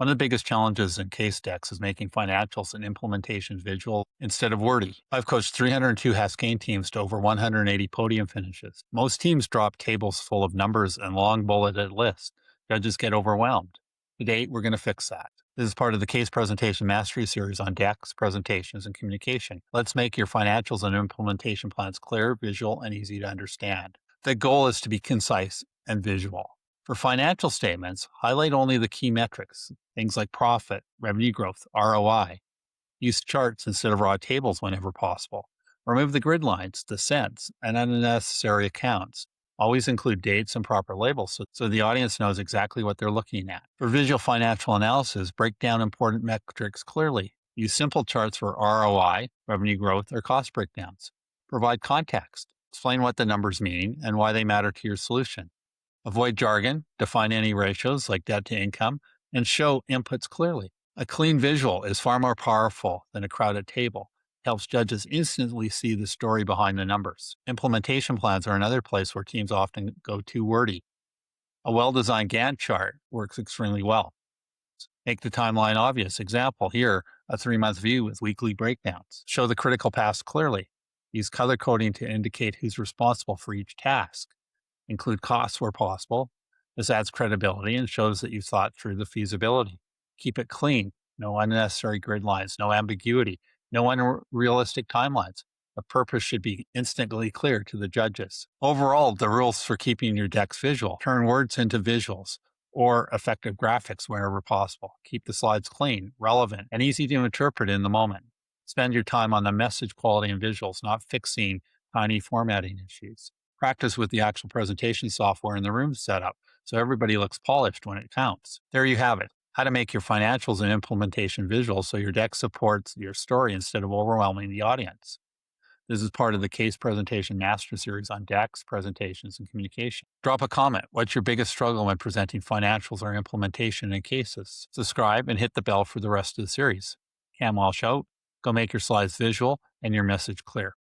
One of the biggest challenges in case decks is making financials and implementation visual instead of wordy. I've coached 302 Haskane teams to over 180 podium finishes. Most teams drop tables full of numbers and long bulleted lists. Judges get overwhelmed. Today, we're going to fix that. This is part of the Case Presentation Mastery series on decks, presentations, and communication. Let's make your financials and implementation plans clear, visual, and easy to understand. The goal is to be concise and visual. For financial statements, highlight only the key metrics, things like profit, revenue growth, ROI. Use charts instead of raw tables whenever possible. Remove the grid lines, the cents, and unnecessary accounts. Always include dates and proper labels so the audience knows exactly what they're looking at. For visual financial analysis, break down important metrics clearly. Use simple charts for ROI, revenue growth, or cost breakdowns. Provide context. Explain what the numbers mean and why they matter to your solution. Avoid jargon, define any ratios like debt to income, and show inputs clearly. A clean visual is far more powerful than a crowded table. It helps judges instantly see the story behind the numbers. Implementation plans are another place where teams often go too wordy. A well-designed Gantt chart works extremely well. Make the timeline obvious. Example here, a 3-month view with weekly breakdowns. Show the critical paths clearly. Use color coding to indicate who's responsible for each task. Include costs where possible. This adds credibility and shows that you thought through the feasibility. Keep it clean. No unnecessary grid lines, no ambiguity, no unrealistic timelines. The purpose should be instantly clear to the judges. Overall, the rules for keeping your decks visual: turn words into visuals or effective graphics wherever possible. Keep the slides clean, relevant, and easy to interpret in the moment. Spend your time on the message quality and visuals, not fixing tiny formatting issues. Practice with the actual presentation software in the room setup so everybody looks polished when it counts. There you have it. How to make your financials and implementation visual so your deck supports your story instead of overwhelming the audience. This is part of the Case Presentation Master Series on decks, presentations, and communication. Drop a comment. What's your biggest struggle when presenting financials or implementation in cases? Subscribe and hit the bell for the rest of the series. Cam Welsh out. Go make your slides visual and your message clear.